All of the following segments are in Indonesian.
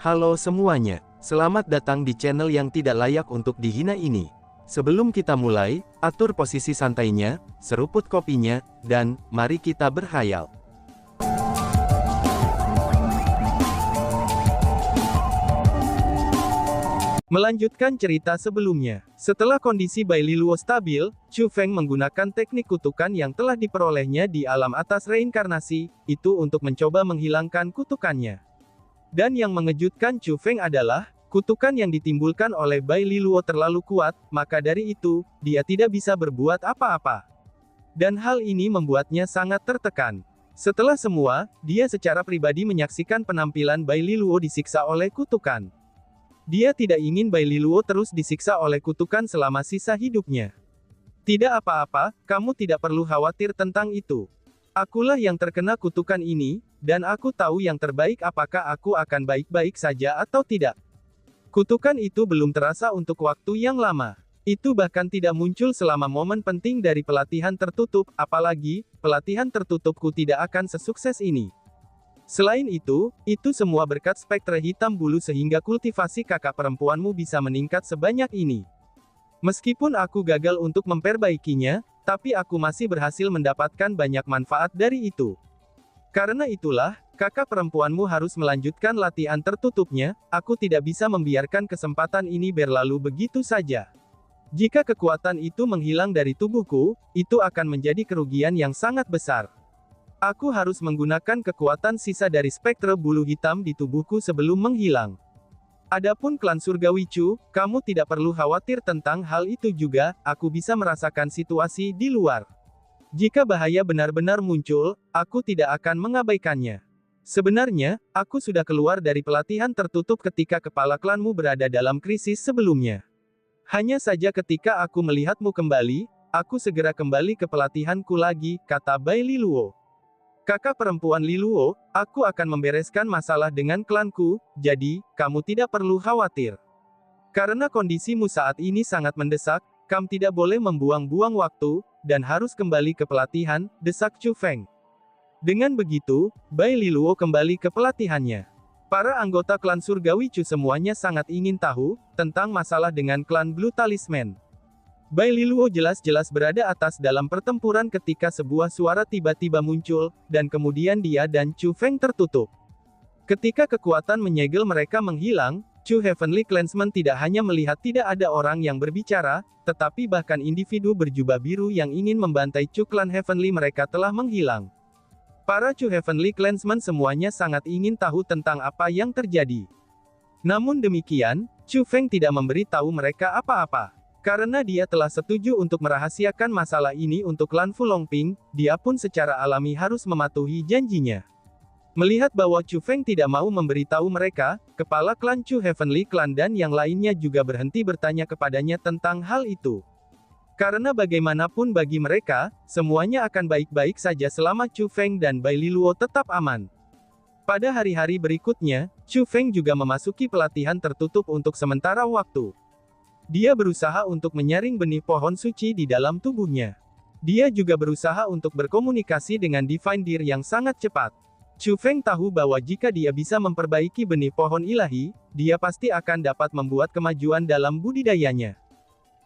Halo semuanya, selamat datang di channel yang tidak layak untuk dihina ini. Sebelum kita mulai, atur posisi santainya, seruput kopinya, dan mari kita berhayal. Melanjutkan cerita sebelumnya, setelah kondisi Bai Liluo stabil, Chu Feng menggunakan teknik kutukan yang telah diperolehnya di alam atas reinkarnasi, itu untuk mencoba menghilangkan kutukannya. Dan yang mengejutkan Chu Feng adalah, kutukan yang ditimbulkan oleh Bai Liluo terlalu kuat, maka dari itu, dia tidak bisa berbuat apa-apa. Dan hal ini membuatnya sangat tertekan. Setelah semua, dia secara pribadi menyaksikan penampilan Bai Liluo disiksa oleh kutukan. Dia tidak ingin Bai Liluo terus disiksa oleh kutukan selama sisa hidupnya. Tidak apa-apa, kamu tidak perlu khawatir tentang itu. Akulah yang terkena kutukan ini, dan aku tahu yang terbaik apakah aku akan baik-baik saja atau tidak. Kutukan itu belum terasa untuk waktu yang lama. Itu bahkan tidak muncul selama momen penting dari pelatihan tertutup, apalagi, pelatihan tertutupku tidak akan sesukses ini. Selain itu semua berkat spektre hitam bulu sehingga kultivasi kakak perempuanmu bisa meningkat sebanyak ini. Meskipun aku gagal untuk memperbaikinya, tapi aku masih berhasil mendapatkan banyak manfaat dari itu. Karena itulah, kakak perempuanmu harus melanjutkan latihan tertutupnya, aku tidak bisa membiarkan kesempatan ini berlalu begitu saja. Jika kekuatan itu menghilang dari tubuhku, itu akan menjadi kerugian yang sangat besar. Aku harus menggunakan kekuatan sisa dari spektre bulu hitam di tubuhku sebelum menghilang. Adapun klan surgawi Chu, kamu tidak perlu khawatir tentang hal itu juga, aku bisa merasakan situasi di luar. Jika bahaya benar-benar muncul, aku tidak akan mengabaikannya. Sebenarnya, aku sudah keluar dari pelatihan tertutup ketika kepala klanmu berada dalam krisis sebelumnya. Hanya saja ketika aku melihatmu kembali, aku segera kembali ke pelatihanku lagi, kata Bai Liluo. Kakak perempuan Liluo, aku akan membereskan masalah dengan klanku, jadi, kamu tidak perlu khawatir. Karena kondisimu saat ini sangat mendesak, kamu tidak boleh membuang-buang waktu, dan harus kembali ke pelatihan, desak Chu Feng. Dengan begitu, Bai Liluo kembali ke pelatihannya. Para anggota klan surgawi Chu semuanya sangat ingin tahu, tentang masalah dengan klan Blue Talisman. Bai Liluo jelas-jelas berada atas dalam pertempuran ketika sebuah suara tiba-tiba muncul, dan kemudian dia dan Chu Feng tertutup. Ketika kekuatan menyegel mereka menghilang, Chu Heavenly Clansman tidak hanya melihat tidak ada orang yang berbicara, tetapi bahkan individu berjubah biru yang ingin membantai Chu Clan Heavenly mereka telah menghilang. Para Chu Heavenly Clansman semuanya sangat ingin tahu tentang apa yang terjadi. Namun demikian, Chu Feng tidak memberi tahu mereka apa-apa. Karena dia telah setuju untuk merahasiakan masalah ini untuk klan Fulongping, dia pun secara alami harus mematuhi janjinya. Melihat bahwa Chu Feng tidak mau memberitahu mereka, kepala klan Chu Heavenly Clan dan yang lainnya juga berhenti bertanya kepadanya tentang hal itu. Karena bagaimanapun bagi mereka, semuanya akan baik-baik saja selama Chu Feng dan Bai Liluo tetap aman. Pada hari-hari berikutnya, Chu Feng juga memasuki pelatihan tertutup untuk sementara waktu. Dia berusaha untuk menyaring benih pohon suci di dalam tubuhnya. Dia juga berusaha untuk berkomunikasi dengan Divine Deer yang sangat cepat. Chu Feng tahu bahwa jika dia bisa memperbaiki benih pohon ilahi, dia pasti akan dapat membuat kemajuan dalam budidayanya.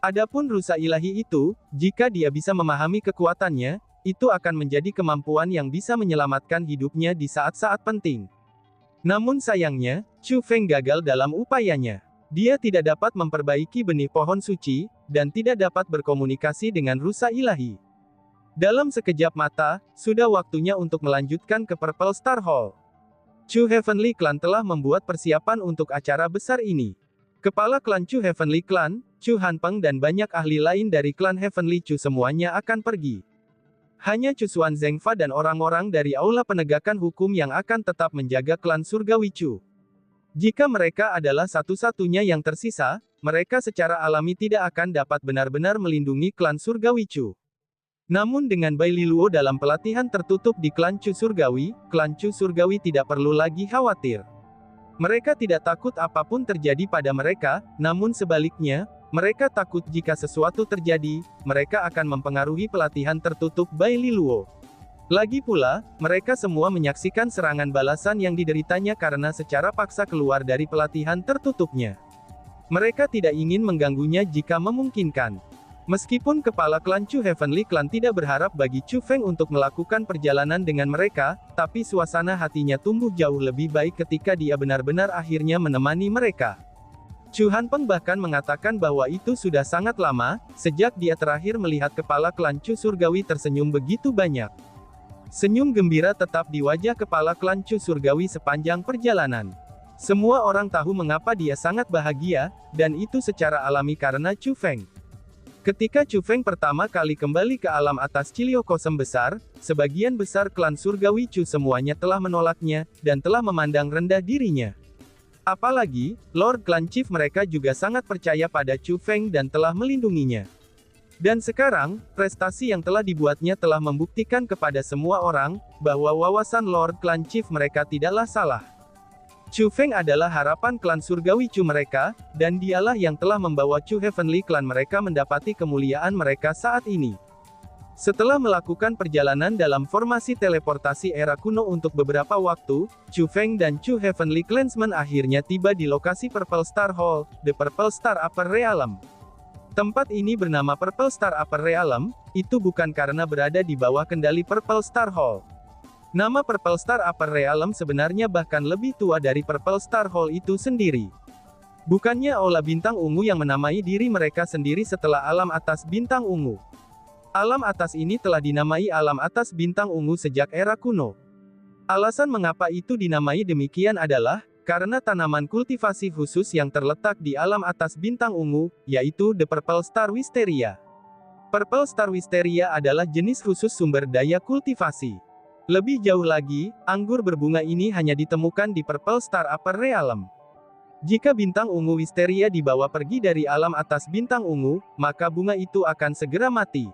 Adapun rusa ilahi itu, jika dia bisa memahami kekuatannya, itu akan menjadi kemampuan yang bisa menyelamatkan hidupnya di saat-saat penting. Namun sayangnya, Chu Feng gagal dalam upayanya. Dia tidak dapat memperbaiki benih pohon suci, dan tidak dapat berkomunikasi dengan rusa ilahi. Dalam sekejap mata, sudah waktunya untuk melanjutkan ke Purple Star Hall. Chu Heavenly Clan telah membuat persiapan untuk acara besar ini. Kepala klan Chu Heavenly Clan, Chu Hanpeng dan banyak ahli lain dari klan Heavenly Chu semuanya akan pergi. Hanya Chu Xuan Zhengfa dan orang-orang dari Aula Penegakan Hukum yang akan tetap menjaga klan surgawi Chu. Jika mereka adalah satu-satunya yang tersisa, mereka secara alami tidak akan dapat benar-benar melindungi klan surgawi Chu. Namun dengan Bai Liluo dalam pelatihan tertutup di klan Chu surgawi tidak perlu lagi khawatir. Mereka tidak takut apapun terjadi pada mereka, namun sebaliknya, mereka takut jika sesuatu terjadi, mereka akan mempengaruhi pelatihan tertutup Bai Liluo. Lagi pula, mereka semua menyaksikan serangan balasan yang dideritanya karena secara paksa keluar dari pelatihan tertutupnya. Mereka tidak ingin mengganggunya jika memungkinkan. Meskipun kepala klan Chu Heavenly Clan tidak berharap bagi Chu Feng untuk melakukan perjalanan dengan mereka, tapi suasana hatinya tumbuh jauh lebih baik ketika dia benar-benar akhirnya menemani mereka. Chu Hanpeng bahkan mengatakan bahwa itu sudah sangat lama, sejak dia terakhir melihat kepala klan Chu Surgawi tersenyum begitu banyak. Senyum gembira tetap di wajah kepala klan Chu Surgawi sepanjang perjalanan. Semua orang tahu mengapa dia sangat bahagia, dan itu secara alami karena Chu Feng. Ketika Chu Feng pertama kali kembali ke alam atas Cilio Kosem besar, sebagian besar klan Surgawi Chu semuanya telah menolaknya, dan telah memandang rendah dirinya. Apalagi, Lord Clan Chief mereka juga sangat percaya pada Chu Feng dan telah melindunginya. Dan sekarang, prestasi yang telah dibuatnya telah membuktikan kepada semua orang, bahwa wawasan Lord Clan Chief mereka tidaklah salah. Chu Feng adalah harapan klan Surgawi Chu mereka, dan dialah yang telah membawa Chu Heavenly Clan mereka mendapati kemuliaan mereka saat ini. Setelah melakukan perjalanan dalam formasi teleportasi era kuno untuk beberapa waktu, Chu Feng dan Chu Heavenly Clansmen akhirnya tiba di lokasi Purple Star Hall, The Purple Star Upper Realm. Tempat ini bernama Purple Star Upper Realm, itu bukan karena berada di bawah kendali Purple Star Hall. Nama Purple Star Upper Realm sebenarnya bahkan lebih tua dari Purple Star Hall itu sendiri. Bukannya Aula Bintang Ungu yang menamai diri mereka sendiri setelah Alam Atas Bintang Ungu. Alam atas ini telah dinamai Alam Atas Bintang Ungu sejak era kuno. Alasan mengapa itu dinamai demikian adalah, karena tanaman kultivasi khusus yang terletak di Alam Atas Bintang Ungu, yaitu The Purple Star Wisteria. Purple Star Wisteria adalah jenis khusus sumber daya kultivasi. Lebih jauh lagi, anggur berbunga ini hanya ditemukan di Purple Star Upper Realm. Jika bintang ungu Wisteria dibawa pergi dari alam atas bintang ungu, maka bunga itu akan segera mati.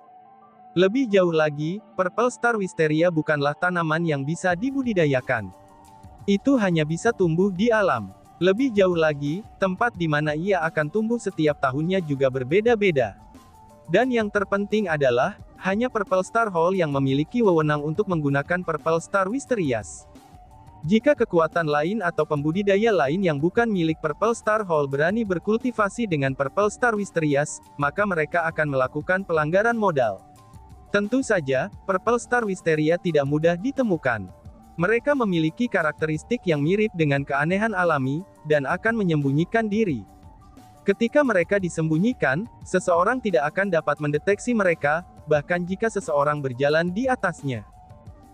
Lebih jauh lagi, Purple Star Wisteria bukanlah tanaman yang bisa dibudidayakan. Itu hanya bisa tumbuh di alam. Lebih jauh lagi, tempat di mana ia akan tumbuh setiap tahunnya juga berbeda-beda. Dan yang terpenting adalah, hanya Purple Star Hall yang memiliki wewenang untuk menggunakan Purple Star Wisterias. Jika kekuatan lain atau pembudidaya lain yang bukan milik Purple Star Hall berani berkultivasi dengan Purple Star Wisterias, maka mereka akan melakukan pelanggaran modal. Tentu saja, Purple Star Wisteria tidak mudah ditemukan. Mereka memiliki karakteristik yang mirip dengan keanehan alami, dan akan menyembunyikan diri. Ketika mereka disembunyikan, seseorang tidak akan dapat mendeteksi mereka, bahkan jika seseorang berjalan di atasnya.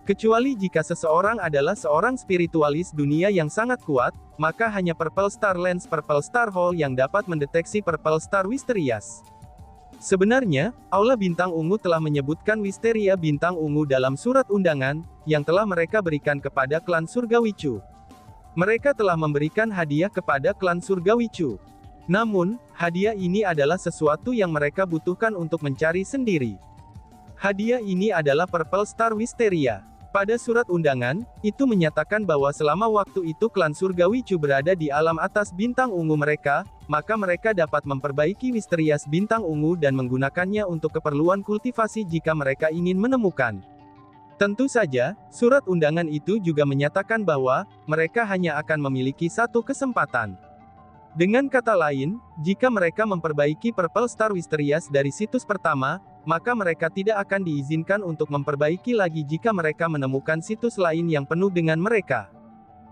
Kecuali jika seseorang adalah seorang spiritualis dunia yang sangat kuat, maka hanya Purple Star Lens Purple Star Hall yang dapat mendeteksi Purple Star Wisterias. Sebenarnya, Aula Bintang Ungu telah menyebutkan Wisteria Bintang Ungu dalam surat undangan, yang telah mereka berikan kepada klan Surgawi Chu. Mereka telah memberikan hadiah kepada klan Surgawi Chu. Namun, hadiah ini adalah sesuatu yang mereka butuhkan untuk mencari sendiri. Hadiah ini adalah Purple Star Wisteria. Pada surat undangan, itu menyatakan bahwa selama waktu itu klan Surgawi Chu berada di alam atas bintang ungu mereka, maka mereka dapat memperbaiki Wisterias bintang ungu dan menggunakannya untuk keperluan kultivasi jika mereka ingin menemukan. Tentu saja, surat undangan itu juga menyatakan bahwa, mereka hanya akan memiliki satu kesempatan. Dengan kata lain, jika mereka memperbaiki Purple Star Wisterias dari situs pertama, maka mereka tidak akan diizinkan untuk memperbaiki lagi jika mereka menemukan situs lain yang penuh dengan mereka.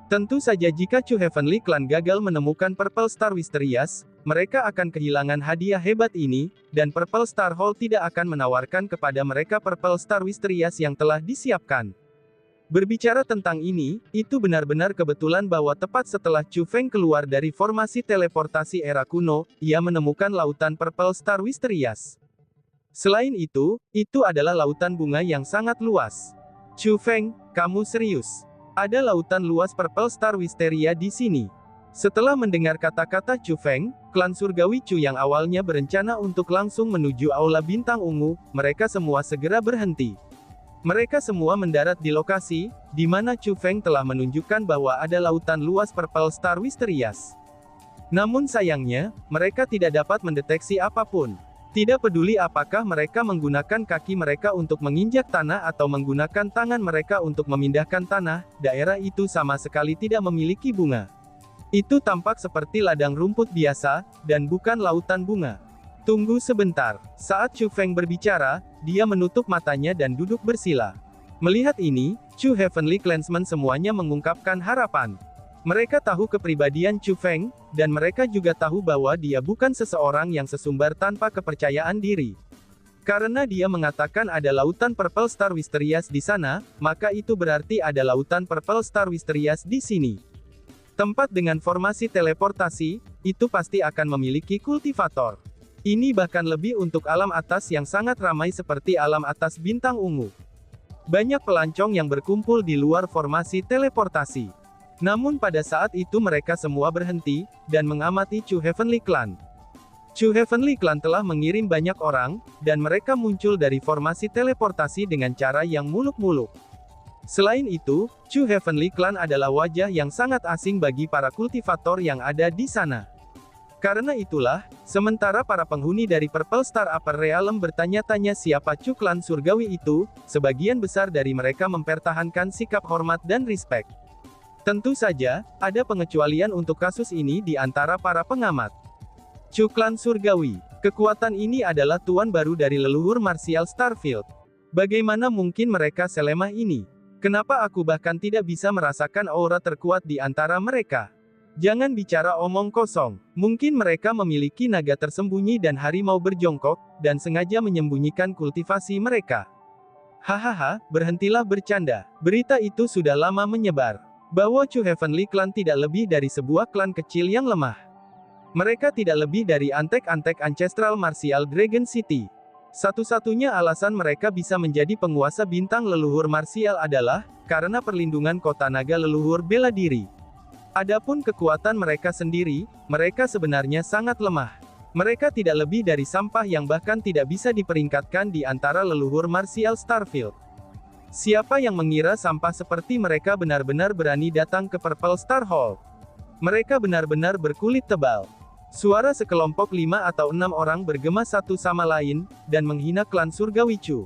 Tentu saja jika Chu Heavenly Clan gagal menemukan Purple Star Wisterias, mereka akan kehilangan hadiah hebat ini, dan Purple Star Hall tidak akan menawarkan kepada mereka Purple Star Wisterias yang telah disiapkan. Berbicara tentang ini, itu benar-benar kebetulan bahwa tepat setelah Chu Feng keluar dari formasi teleportasi era kuno, ia menemukan lautan Purple Star Wisterias. Selain itu adalah lautan bunga yang sangat luas. Chu Feng, kamu serius? Ada lautan luas Purple Star Wisteria di sini. Setelah mendengar kata-kata Chu Feng, klan Surgawi Chu yang awalnya berencana untuk langsung menuju Aula Bintang Ungu, mereka semua segera berhenti. Mereka semua mendarat di lokasi, di mana Chu Feng telah menunjukkan bahwa ada lautan luas Purple Star Wisterias. Namun sayangnya, mereka tidak dapat mendeteksi apapun. Tidak peduli apakah mereka menggunakan kaki mereka untuk menginjak tanah atau menggunakan tangan mereka untuk memindahkan tanah, daerah itu sama sekali tidak memiliki bunga. Itu tampak seperti ladang rumput biasa, dan bukan lautan bunga. Tunggu sebentar. Saat Chu Feng berbicara, dia menutup matanya dan duduk bersila. Melihat ini, Chu Heavenly Clansmen semuanya mengungkapkan harapan. Mereka tahu kepribadian Chu Feng, dan mereka juga tahu bahwa dia bukan seseorang yang sesumbar tanpa kepercayaan diri. Karena dia mengatakan ada lautan Purple Star Wisterias di sana, maka itu berarti ada lautan Purple Star Wisterias di sini. Tempat dengan formasi teleportasi, itu pasti akan memiliki kultivator. Ini bahkan lebih untuk alam atas yang sangat ramai seperti alam atas bintang ungu. Banyak pelancong yang berkumpul di luar formasi teleportasi. Namun pada saat itu mereka semua berhenti, dan mengamati Chu Heavenly Clan. Chu Heavenly Clan telah mengirim banyak orang, dan mereka muncul dari formasi teleportasi dengan cara yang muluk-muluk. Selain itu, Chu Heavenly Clan adalah wajah yang sangat asing bagi para kultivator yang ada di sana. Karena itulah, sementara para penghuni dari Purple Star Upper Realm bertanya-tanya siapa Chu Clan surgawi itu, sebagian besar dari mereka mempertahankan sikap hormat dan respect. Tentu saja, ada pengecualian untuk kasus ini di antara para pengamat. Chu Clan surgawi. Kekuatan ini adalah tuan baru dari leluhur martial Starfield. Bagaimana mungkin mereka selemah ini? Kenapa aku bahkan tidak bisa merasakan aura terkuat di antara mereka? Jangan bicara omong kosong. Mungkin mereka memiliki naga tersembunyi dan harimau berjongkok, dan sengaja menyembunyikan kultivasi mereka. Hahaha, berhentilah bercanda. Berita itu sudah lama menyebar. Bahwa Chu Heavenly Clan tidak lebih dari sebuah klan kecil yang lemah. Mereka tidak lebih dari antek-antek Ancestral Martial Dragon City. Satu-satunya alasan mereka bisa menjadi penguasa bintang leluhur martial adalah, karena perlindungan kota naga leluhur bela diri. Adapun kekuatan mereka sendiri, mereka sebenarnya sangat lemah. Mereka tidak lebih dari sampah yang bahkan tidak bisa diperingkatkan di antara leluhur martial Starfield. Siapa yang mengira sampah seperti mereka benar-benar berani datang ke Purple Star Hall? Mereka benar-benar berkulit tebal. Suara sekelompok 5 atau 6 orang bergema satu sama lain, dan menghina klan surgawi Chu.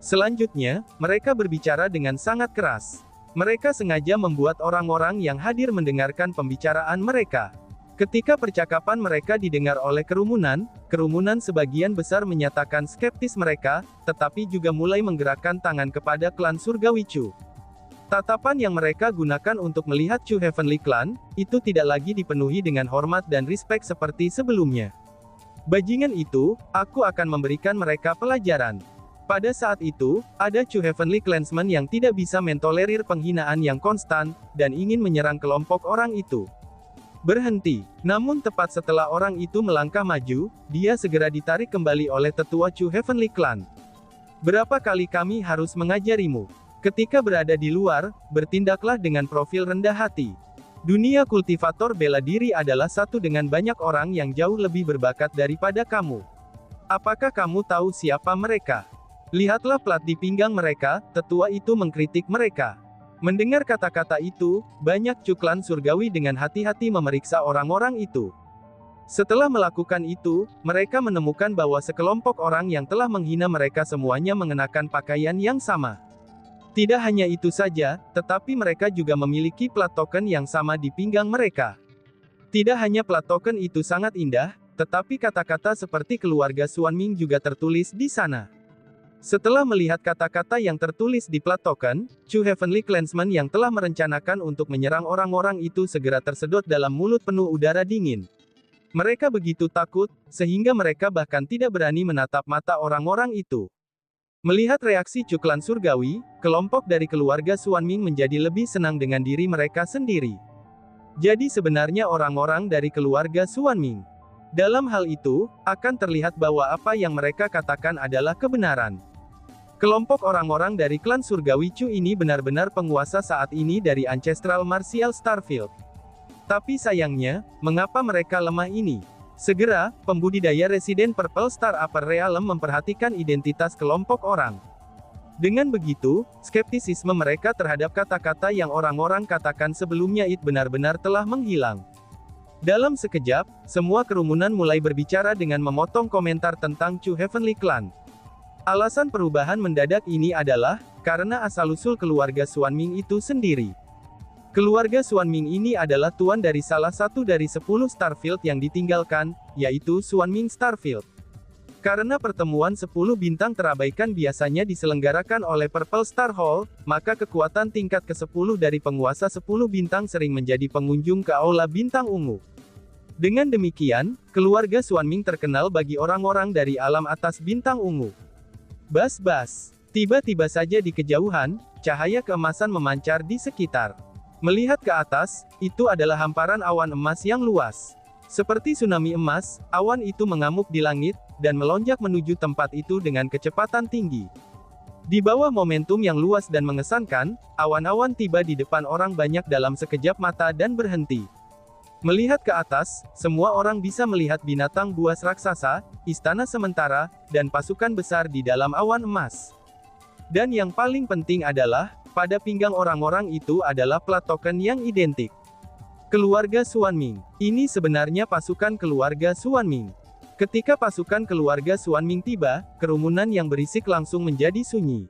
Selanjutnya, mereka berbicara dengan sangat keras. Mereka sengaja membuat orang-orang yang hadir mendengarkan pembicaraan mereka. Ketika percakapan mereka didengar oleh kerumunan sebagian besar menyatakan skeptis mereka, tetapi juga mulai menggerakkan tangan kepada klan surgawi Chu. Tatapan yang mereka gunakan untuk melihat Chu Heavenly Clan, itu tidak lagi dipenuhi dengan hormat dan respek seperti sebelumnya. Bajingan itu, aku akan memberikan mereka pelajaran. Pada saat itu, ada Chu Heavenly Clansmen yang tidak bisa mentolerir penghinaan yang konstan, dan ingin menyerang kelompok orang itu. Berhenti. Namun tepat setelah orang itu melangkah maju, dia segera ditarik kembali oleh tetua Chu Heavenly Clan. Berapa kali kami harus mengajarimu? Ketika berada di luar, bertindaklah dengan profil rendah hati. Dunia kultivator bela diri adalah satu dengan banyak orang yang jauh lebih berbakat daripada kamu. Apakah kamu tahu siapa mereka? Lihatlah plat di pinggang mereka, tetua itu mengkritik mereka. Mendengar kata-kata itu, banyak Chu Clan surgawi dengan hati-hati memeriksa orang-orang itu. Setelah melakukan itu, mereka menemukan bahwa sekelompok orang yang telah menghina mereka semuanya mengenakan pakaian yang sama. Tidak hanya itu saja, tetapi mereka juga memiliki plat token yang sama di pinggang mereka. Tidak hanya plat token itu sangat indah, tetapi kata-kata seperti keluarga Xuan Ming juga tertulis di sana. Setelah melihat kata-kata yang tertulis di plat token, Chu Heavenly Clansmen yang telah merencanakan untuk menyerang orang-orang itu segera tersedot dalam mulut penuh udara dingin. Mereka begitu takut, sehingga mereka bahkan tidak berani menatap mata orang-orang itu. Melihat reaksi Chu Clan surgawi, kelompok dari keluarga Xuan Ming menjadi lebih senang dengan diri mereka sendiri. Jadi sebenarnya orang-orang dari keluarga Xuan Ming. Dalam hal itu, akan terlihat bahwa apa yang mereka katakan adalah kebenaran. Kelompok orang-orang dari klan surgawi Chu ini benar-benar penguasa saat ini dari Ancestral Martial Starfield. Tapi sayangnya, mengapa mereka lemah ini? Segera, pembudidaya residen Purple Star Upper Realm memperhatikan identitas kelompok orang. Dengan begitu, skeptisisme mereka terhadap kata-kata yang orang-orang katakan sebelumnya benar-benar telah menghilang. Dalam sekejap, semua kerumunan mulai berbicara dengan memotong komentar tentang Chu Heavenly Clan. Alasan perubahan mendadak ini adalah karena asal-usul keluarga Xuanming itu sendiri. Keluarga Xuanming ini adalah tuan dari salah satu dari 10 Starfield yang ditinggalkan, yaitu Xuanming Starfield. Karena pertemuan 10 bintang terabaikan biasanya diselenggarakan oleh Purple Star Hall, maka kekuatan tingkat ke-10 dari penguasa 10 bintang sering menjadi pengunjung ke Aula Bintang Ungu. Dengan demikian, keluarga Xuanming terkenal bagi orang-orang dari alam atas Bintang Ungu. Bas-bas. Tiba-tiba saja di kejauhan, cahaya keemasan memancar di sekitar. Melihat ke atas, itu adalah hamparan awan emas yang luas. Seperti tsunami emas, awan itu mengamuk di langit, dan melonjak menuju tempat itu dengan kecepatan tinggi. Di bawah momentum yang luas dan mengesankan, awan-awan tiba di depan orang banyak dalam sekejap mata dan berhenti. Melihat ke atas, semua orang bisa melihat binatang buas raksasa, istana sementara, dan pasukan besar di dalam awan emas. Dan yang paling penting adalah, pada pinggang orang-orang itu adalah plat token yang identik. Keluarga Xuanming. Ini sebenarnya pasukan keluarga Xuanming. Ketika pasukan keluarga Xuanming tiba, kerumunan yang berisik langsung menjadi sunyi.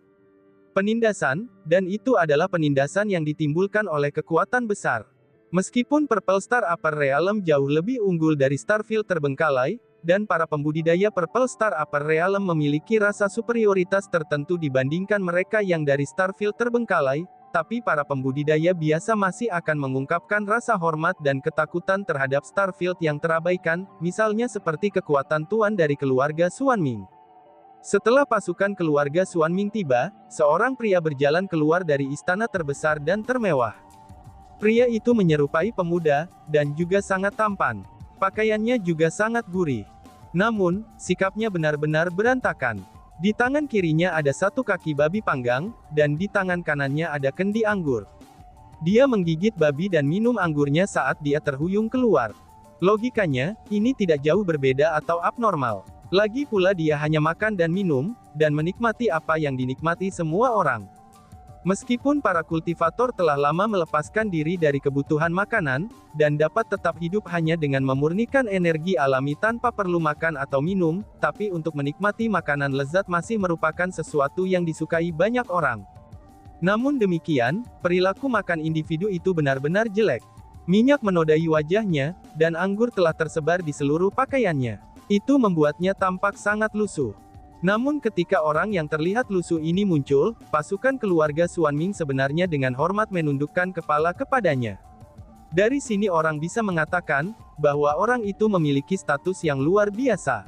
Penindasan, dan itu adalah penindasan yang ditimbulkan oleh kekuatan besar. Meskipun Purple Star Upper Realm jauh lebih unggul dari Starfield terbengkalai, dan para pembudidaya Purple Star Upper Realm memiliki rasa superioritas tertentu dibandingkan mereka yang dari Starfield terbengkalai, tapi para pembudidaya biasa masih akan mengungkapkan rasa hormat dan ketakutan terhadap Starfield yang terabaikan, misalnya seperti kekuatan tuan dari keluarga Xuanming. Setelah pasukan keluarga Xuanming tiba, seorang pria berjalan keluar dari istana terbesar dan termewah. Pria itu menyerupai pemuda, dan juga sangat tampan. Pakaiannya juga sangat gurih. Namun, sikapnya benar-benar berantakan. Di tangan kirinya ada satu kaki babi panggang, dan di tangan kanannya ada kendi anggur. Dia menggigit babi dan minum anggurnya saat dia terhuyung keluar. Logikanya, ini tidak jauh berbeda atau abnormal. Lagi pula dia hanya makan dan minum, dan menikmati apa yang dinikmati semua orang. Meskipun para kultivator telah lama melepaskan diri dari kebutuhan makanan, dan dapat tetap hidup hanya dengan memurnikan energi alami tanpa perlu makan atau minum, tapi untuk menikmati makanan lezat masih merupakan sesuatu yang disukai banyak orang. Namun demikian, perilaku makan individu itu benar-benar jelek. Minyak menodai wajahnya, dan anggur telah tersebar di seluruh pakaiannya. Itu membuatnya tampak sangat lusuh. Namun ketika orang yang terlihat lusuh ini muncul, pasukan keluarga Xuanming sebenarnya dengan hormat menundukkan kepala kepadanya. Dari sini orang bisa mengatakan, bahwa orang itu memiliki status yang luar biasa.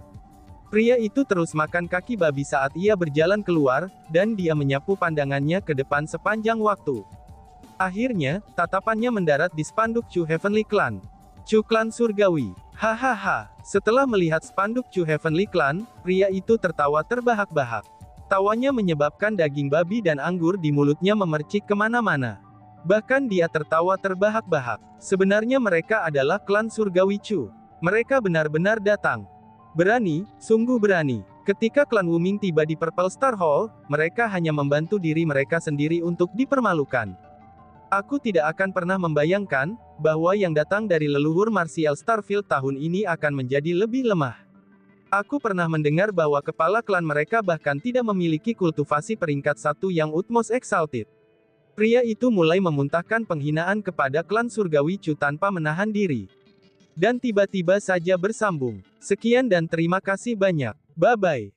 Pria itu terus makan kaki babi saat ia berjalan keluar, dan dia menyapu pandangannya ke depan sepanjang waktu. Akhirnya, tatapannya mendarat di spanduk Chu Heavenly Clan. Chu Clan Surgawi. Hahaha. Setelah melihat spanduk Chu Heavenly Clan, pria itu tertawa terbahak-bahak. Tawanya menyebabkan daging babi dan anggur di mulutnya memercik kemana-mana. Bahkan dia tertawa terbahak-bahak. Sebenarnya mereka adalah klan Surgawi Chu. Mereka benar-benar datang. Berani, sungguh berani. Ketika klan Wuming tiba di Purple Star Hall, mereka hanya membantu diri mereka sendiri untuk dipermalukan. Aku tidak akan pernah membayangkan, bahwa yang datang dari leluhur martial Starfield tahun ini akan menjadi lebih lemah. Aku pernah mendengar bahwa kepala klan mereka bahkan tidak memiliki kultivasi peringkat 1 yang utmost exalted. Pria itu mulai memuntahkan penghinaan kepada klan Surgawi Chu tanpa menahan diri. Dan tiba-tiba saja bersambung. Sekian dan terima kasih banyak. Bye-bye.